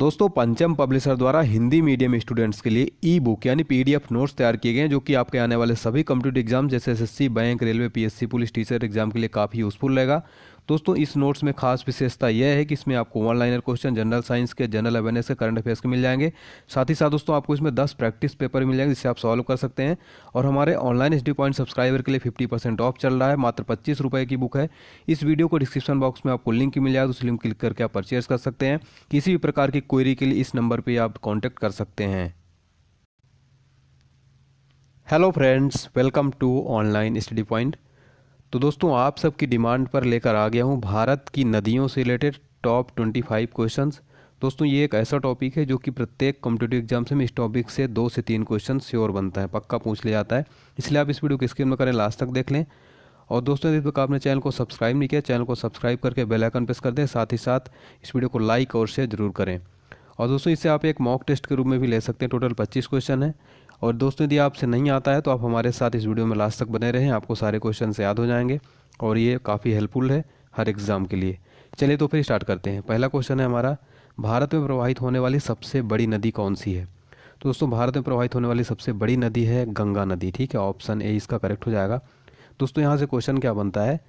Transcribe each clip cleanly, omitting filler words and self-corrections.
दोस्तों पंचम पब्लिशर द्वारा हिंदी मीडियम स्टूडेंट्स के लिए ई बुक यानी पीडीएफ नोट्स तैयार किए गए हैं जो कि आपके आने वाले सभी कॉम्पिटिटिव एग्जाम जैसे SSC, bank, railway, PSC, police, teacher exam के लिए काफ़ी यूजफुल रहेगा। दोस्तों इस नोट्स में खास विशेषता यह है कि इसमें आपको one liner question, general science के, जनरल अवेयरनेस के, करंट अफेयर्स के मिल जाएंगे। साथ ही साथ दोस्तों आपको इसमें 10 प्रैक्टिस पेपर मिल जाएंगे जिससे आप सॉल्व कर सकते हैं। और हमारे ऑनलाइन एचडी पॉइंट सब्सक्राइबर के लिए 50% ऑफ चल रहा है, मात्र 25 रुपये की बुक है। इस वीडियो को डिस्क्रिप्शन बॉक्स में आपको लिंक मिल जाएगा, उस लिंक क्लिक करके आप परचेज कर सकते हैं। किसी भी प्रकार की क्वेरी के लिए इस नंबर पर आप कॉन्टैक्ट कर सकते हैं। Hello friends, welcome to online study point. तो दोस्तों आप सबकी डिमांड पर लेकर आ गया हूँ भारत की नदियों से रिलेटेड टॉप 25 क्वेश्चंस। दोस्तों ये एक ऐसा टॉपिक है जो कि प्रत्येक कॉम्पिटिटिव एग्जाम से इस टॉपिक से 2 से 3 क्वेश्चन श्योर बनता है, पक्का पूछ लिया जाता है। इसलिए आप इस वीडियो को स्किप न करें, लास्ट तक देख लें। और दोस्तों यदि तक आपने चैनल को सब्सक्राइब नहीं किया, चैनल को सब्सक्राइब करके बेल आइकन प्रेस कर दें। साथ ही साथ इस वीडियो को लाइक और शेयर जरूर करें। और दोस्तों इसे आप एक मॉक टेस्ट के रूप में भी ले सकते हैं। टोटल 25 क्वेश्चन है। और दोस्तों यदि आपसे नहीं आता है तो आप हमारे साथ इस वीडियो में लास्ट तक बने रहें, आपको सारे क्वेश्चन याद हो जाएंगे और ये काफ़ी हेल्पफुल है हर एग्ज़ाम के लिए। चलिए तो फिर स्टार्ट करते हैं। पहला क्वेश्चन है हमारा, भारत में प्रवाहित होने वाली सबसे बड़ी नदी कौन सी है? तो दोस्तों भारत में प्रवाहित होने वाली सबसे बड़ी नदी है गंगा नदी। ठीक है, ऑप्शन ए इसका करेक्ट हो जाएगा। दोस्तों यहाँ से क्वेश्चन क्या बनता है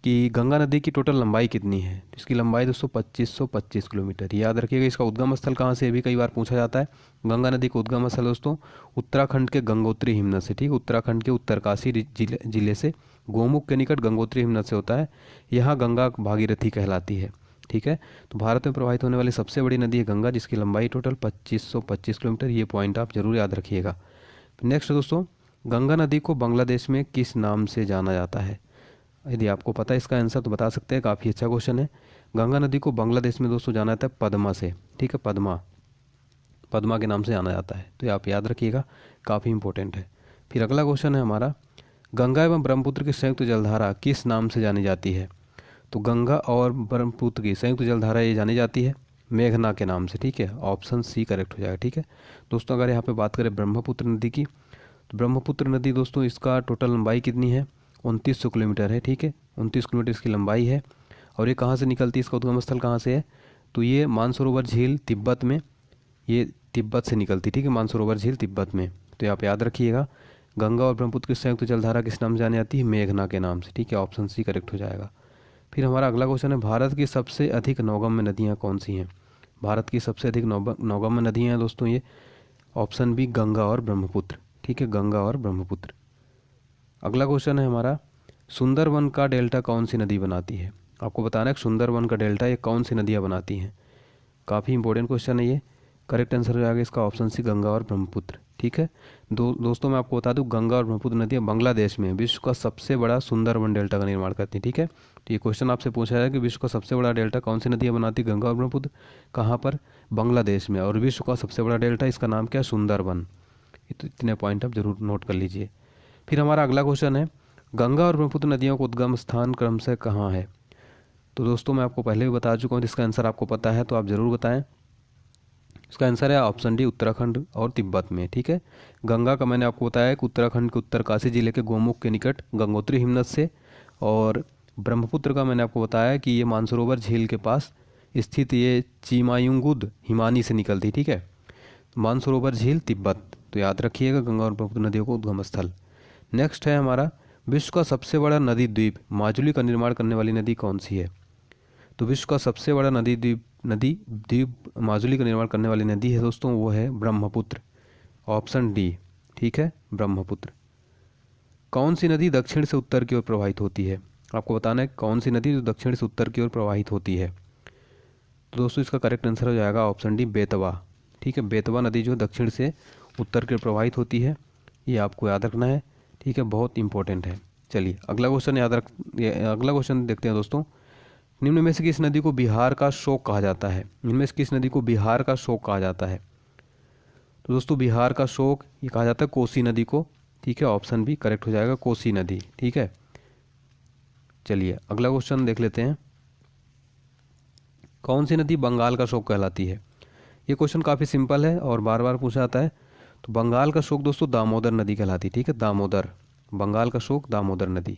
कि गंगा नदी की टोटल लंबाई कितनी है? तो इसकी लंबाई दोस्तों 2525 किलोमीटर। याद रखिएगा। इसका उद्गम स्थल कहाँ से, भी कई बार पूछा जाता है। गंगा नदी का उद्गम स्थल दोस्तों उत्तराखंड के गंगोत्री हिमनद से। ठीक, उत्तराखंड के उत्तरकाशी जिले से गोमुख के निकट गंगोत्री हिमनद से होता है। यहाँ गंगा भागीरथी कहलाती है। ठीक है, तो भारत में प्रवाहित होने वाली सबसे बड़ी नदी है गंगा, जिसकी लंबाई टोटल 2525 किलोमीटर। ये पॉइंट आप जरूर याद रखिएगा। नेक्स्ट दोस्तों, गंगा नदी को बांग्लादेश में किस नाम से जाना जाता है? यदि आपको पता है इसका आंसर तो बता सकते हैं, काफ़ी अच्छा क्वेश्चन है। गंगा नदी को बांग्लादेश में दोस्तों जाना जाता है पद्मा से। ठीक है, पद्मा के नाम से जाना जाता है, तो ये आप याद रखिएगा, काफ़ी इंपॉर्टेंट है। फिर अगला क्वेश्चन है हमारा, गंगा एवं ब्रह्मपुत्र की संयुक्त जलधारा किस नाम से जानी जाती है? तो गंगा और ब्रह्मपुत्र की संयुक्त जलधारा ये जानी जाती है मेघना के नाम से। ठीक है, ऑप्शन सी करेक्ट हो जाएगा। ठीक है दोस्तों, अगर यहाँ पे बात करें ब्रह्मपुत्र नदी की, तो ब्रह्मपुत्र नदी दोस्तों इसका टोटल लंबाई कितनी है? 2900 किलोमीटर है। ठीक है, 29 किलोमीटर इसकी लंबाई है। और ये कहाँ से निकलती है, इसका उद्गम स्थल कहाँ से है? तो ये मानसरोवर झील तिब्बत में, ये तिब्बत से निकलती। ठीक है, मानसरोवर झील तिब्बत में। तो ये आप याद रखिएगा, गंगा और ब्रह्मपुत्र की संयुक्त जलधारा किस नाम से जानी जाती है? मेघना के नाम से। ठीक है, ऑप्शन सी करेक्ट हो जाएगा। फिर हमारा अगला क्वेश्चन है, भारत की सबसे अधिक नौगम्य नदियाँ कौन सी हैं? भारत की सबसे अधिक नौगम्य नदियाँ हैं दोस्तों ये, ऑप्शन बी गंगा और ब्रह्मपुत्र। ठीक है, गंगा और ब्रह्मपुत्र। अगला क्वेश्चन है हमारा, सुंदरवन का डेल्टा कौन सी नदी बनाती है? आपको बताना है सुंदरवन का डेल्टा ये कौन सी नदियाँ बनाती हैं। काफ़ी इंपॉर्टेंट क्वेश्चन है ये। करेक्ट आंसर हो जाएगा इसका ऑप्शन सी गंगा और ब्रह्मपुत्र। ठीक है दोस्तों, मैं आपको बता दूं, गंगा और ब्रह्मपुत्र नदियाँ बांग्लादेश में विश्व का सबसे बड़ा सुंदरवन डेल्टा का निर्माण करती हैं। ठीक है, तो ये क्वेश्चन आपसे पूछा जाए कि विश्व का सबसे बड़ा डेल्टा कौन सी नदियाँ बनाती है? गंगा और ब्रह्मपुत्र। कहाँ पर? बांग्लादेश में। और विश्व का सबसे बड़ा डेल्टा, इसका नाम क्या है? सुंदरवन। इतने पॉइंट आप जरूर नोट कर लीजिए। फिर हमारा अगला क्वेश्चन है, गंगा और ब्रह्मपुत्र नदियों का उद्गम स्थान क्रमशः कहाँ है? तो दोस्तों मैं आपको पहले भी बता चुका हूँ, इसका आंसर आपको पता है तो आप ज़रूर बताएं। इसका आंसर है ऑप्शन डी, उत्तराखंड और तिब्बत में। ठीक है, गंगा का मैंने आपको बताया कि उत्तराखंड के उत्तरकाशी जिले के गोमुख के निकट गंगोत्री हिमनद से, और ब्रह्मपुत्र का मैंने आपको बताया कि ये मानसरोवर झील के पास स्थित ये चिमायुंगुद हिमानी से निकलती। ठीक है, मानसरोवर झील तिब्बत। तो याद रखिएगा गंगा और ब्रह्मपुत्र नदियों को उद्गम स्थल। नेक्स्ट है हमारा, विश्व का सबसे बड़ा नदी द्वीप माजुली का निर्माण करने वाली नदी कौन सी है? तो विश्व का सबसे बड़ा नदी द्वीप माजुली का निर्माण करने वाली नदी है दोस्तों, वो है ब्रह्मपुत्र। Option D. ठीक है, ब्रह्मपुत्र। कौन सी नदी दक्षिण से उत्तर की ओर प्रवाहित होती है? आपको बताना है कौन सी नदी जो दक्षिण से उत्तर की ओर प्रवाहित होती है। तो दोस्तों इसका करेक्ट आंसर हो जाएगा ऑप्शन डी, बेतवा। ठीक है, बेतवा नदी जो दक्षिण से उत्तर की ओर प्रवाहित होती है, ये आपको याद रखना है। ठीक है, बहुत इंपॉर्टेंट है। चलिए अगला क्वेश्चन देखते हैं दोस्तों, निम्न में से किस नदी को बिहार का शोक कहा जाता है? इनमें से किस नदी को बिहार का शोक कहा जाता है? तो दोस्तों बिहार का शोक ये कहा जाता है कोसी नदी को। ठीक है, ऑप्शन बी करेक्ट हो जाएगा, कोसी नदी। ठीक है, चलिए अगला क्वेश्चन देख लेते हैं, कौन सी नदी बंगाल का शोक कहलाती है? ये क्वेश्चन काफ़ी सिंपल है और बार बार पूछा जाता है। तो बंगाल का शोक दोस्तों दामोदर नदी कहलाती है। ठीक है, दामोदर, बंगाल का शोक दामोदर नदी।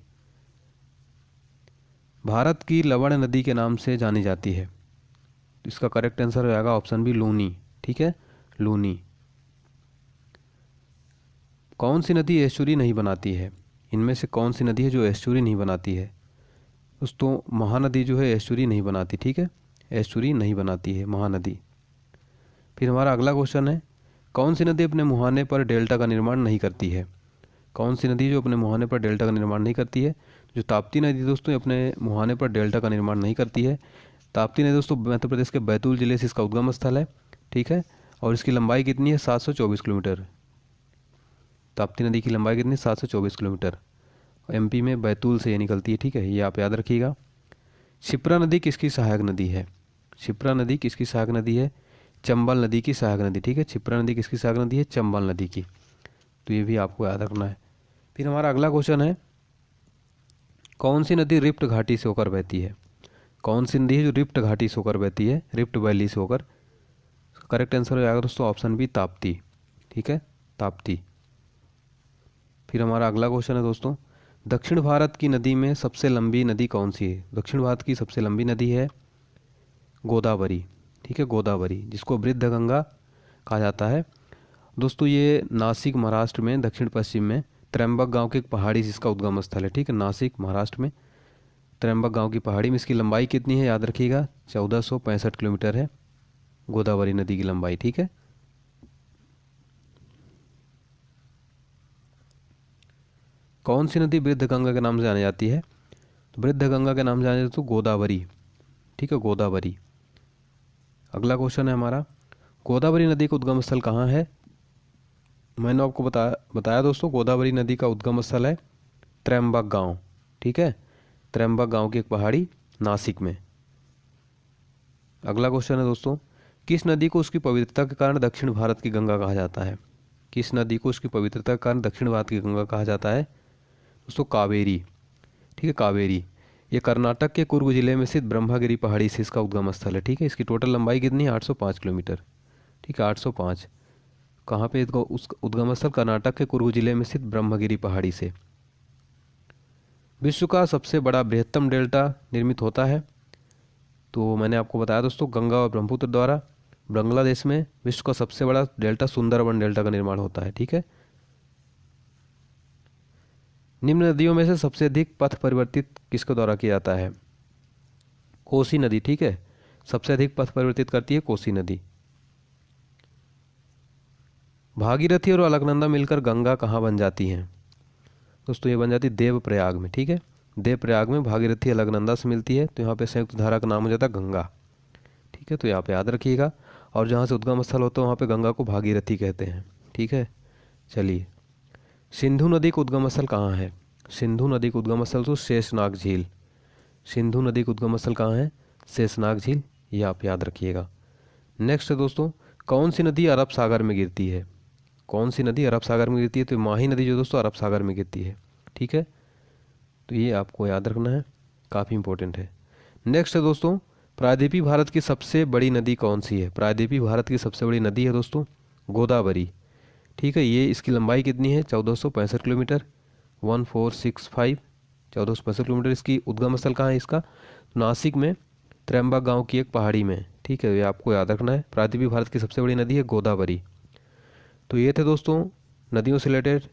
भारत की लवण नदी के नाम से जानी जाती है। इसका करेक्ट आंसर हो जाएगा ऑप्शन बी लूनी। ठीक है, लूनी। कौन सी नदी एस्चुरी नहीं बनाती है? इनमें से कौन सी नदी है जो एस्चुरी नहीं बनाती है? दोस्तों महानदी जो है एस्चुरी नहीं बनाती। ठीक है, एस्चुरी नहीं बनाती है महानदी। फिर हमारा अगला क्वेश्चन है, कौन सी नदी अपने मुहाने पर डेल्टा का निर्माण नहीं करती है? कौन सी नदी जो अपने मुहाने पर डेल्टा का निर्माण नहीं करती है? जो ताप्ती नदी दोस्तों अपने मुहाने पर डेल्टा का निर्माण नहीं करती है। ताप्ती नदी दोस्तों मध्य प्रदेश के बैतूल जिले से इसका उद्गम स्थल है। ठीक है, और इसकी लंबाई कितनी है? 724 किलोमीटर। ताप्ती नदी की लंबाई कितनी? 724 किलोमीटर। एमपी में बैतूल से ये निकलती है। ठीक है, ये आप याद रखिएगा। शिप्रा नदी किसकी सहायक नदी है? शिप्रा नदी किसकी सहायक नदी है? चंबल नदी की सहायक नदी। ठीक है, शिप्रा नदी किसकी सहायक नदी है? चंबल नदी की। तो ये भी आपको याद रखना है। फिर हमारा अगला क्वेश्चन है, कौन सी नदी रिफ्ट घाटी से होकर बहती है? कौन सी नदी है जो रिफ्ट घाटी से होकर बहती है? रिफ्ट वैली से होकर। करेक्ट आंसर हो जाएगा दोस्तों ऑप्शन बी ताप्ती। ठीक है, ताप्ती। फिर हमारा अगला क्वेश्चन है दोस्तों, दक्षिण भारत की नदी में सबसे लंबी नदी कौन सी है? दक्षिण भारत की सबसे लंबी नदी है गोदावरी। ठीक है, गोदावरी, जिसको वृद्ध गंगा कहा जाता है। दोस्तों ये नासिक महाराष्ट्र में दक्षिण पश्चिम में त्र्यंबक गांव के एक पहाड़ी से इसका उद्गम स्थल है। ठीक है, नासिक महाराष्ट्र में त्र्यंबक गांव की पहाड़ी में। इसकी लंबाई कितनी है याद रखिएगा? 1465 किलोमीटर है गोदावरी नदी की लंबाई। ठीक है, कौन सी नदी वृद्ध गंगा के नाम से जानी जाती है? तो वृद्ध गंगा के नाम से जानी जाती है तो गोदावरी। ठीक है, गोदावरी। अगला क्वेश्चन है हमारा, गोदावरी नदी का उद्गम स्थल कहाँ है? मैंने आपको बताया दोस्तों, गोदावरी नदी का उद्गम स्थल है त्र्यंबक गांव। ठीक है, त्र्यंबक गांव की एक पहाड़ी नासिक में। अगला क्वेश्चन है दोस्तों, किस नदी को उसकी पवित्रता के कारण दक्षिण भारत की गंगा कहा जाता है? किस नदी को उसकी पवित्रता के कारण दक्षिण भारत की गंगा कहा जाता है? दोस्तों कावेरी। ठीक है, कावेरी। ये कर्नाटक के कुर्ग जिले में स्थित ब्रह्मगिरी पहाड़ी से इसका उद्गम स्थल है। ठीक है, इसकी टोटल लंबाई कितनी है? 805 किलोमीटर। ठीक है, 805। कहाँ पे उस उद्गम स्थल? कर्नाटक के कुर्ग जिले में स्थित ब्रह्मगिरी पहाड़ी से। विश्व का सबसे बड़ा बृहत्तम डेल्टा निर्मित होता है? तो मैंने आपको बताया दोस्तों, गंगा और ब्रह्मपुत्र द्वारा बांग्लादेश में विश्व का सबसे बड़ा डेल्टा सुंदरबन डेल्टा का निर्माण होता है। ठीक है, निम्न नदियों में से सबसे अधिक पथ परिवर्तित किसके द्वारा किया जाता है? कोसी नदी। ठीक है, सबसे अधिक पथ परिवर्तित करती है कोसी नदी। भागीरथी और अलकनंदा मिलकर गंगा कहाँ बन जाती हैं? दोस्तों ये बन जाती है देवप्रयाग में। ठीक है, देवप्रयाग में भागीरथी अलकनंदा से मिलती है, तो यहाँ पे संयुक्त धारा का नाम हो जाता है गंगा। ठीक है, तो यहाँ पे याद रखिएगा। और जहाँ से उद्गम स्थल होता है वहाँ पे गंगा को भागीरथी कहते हैं। ठीक है, चलिए, सिंधु नदी का उद्गम स्थल कहाँ है? सिंधु नदी का उद्गम स्थल तो शेषनाग झील। सिंधु नदी का उद्गम स्थल कहाँ है? शेषनाग झील। ये आप याद रखिएगा। नेक्स्ट है दोस्तों, कौन सी नदी अरब सागर में गिरती है? कौन सी नदी अरब सागर में गिरती है? तो माही नदी जो दोस्तों अरब सागर में गिरती है। ठीक है, तो ये आपको याद रखना है, काफ़ी इंपॉर्टेंट है। नेक्स्ट है दोस्तों, प्रायद्वीपीय भारत की सबसे बड़ी नदी कौन सी है? प्रायद्वीपीय भारत की सबसे बड़ी नदी है दोस्तों गोदावरी। ठीक है, ये इसकी लंबाई कितनी है? 1465 किलोमीटर। 1465, 1465 किलोमीटर। इसकी उद्गम स्थल कहाँ है इसका? नासिक में त्र्यंबक गांव की एक पहाड़ी में। ठीक है, ये आपको याद रखना है। प्रायद्वीपीय भारत की सबसे बड़ी नदी है गोदावरी। तो ये थे दोस्तों नदियों से रिलेटेड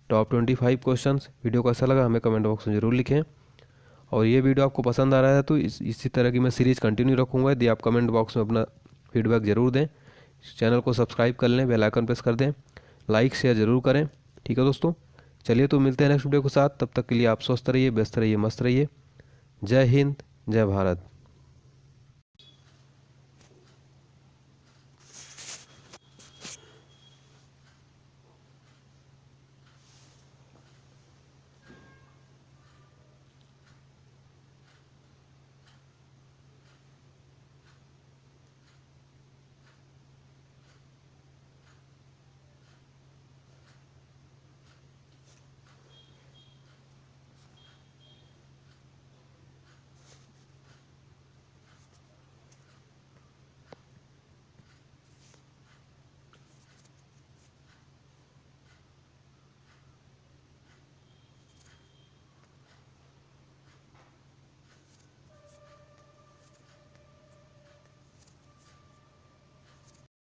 टॉप 25 क्वेश्चंस। वीडियो को अच्छा लगा हमें कमेंट बॉक्स में ज़रूर लिखें, और ये वीडियो आपको पसंद आ रहा है तो इसी तरह की मैं सीरीज़ कंटिन्यू रखूँगा। यदि आप कमेंट बॉक्स में अपना फीडबैक ज़रूर दें। चैनल को सब्सक्राइब कर लें, बेल आइकन प्रेस कर दें, लाइक शेयर ज़रूर करें। ठीक है दोस्तों, चलिए तो मिलते हैं नेक्स्ट वीडियो के साथ। तब तक के लिए आप स्वस्थ रहिए, व्यस्त रहिए, मस्त रहिए। जय हिंद, जय भारत।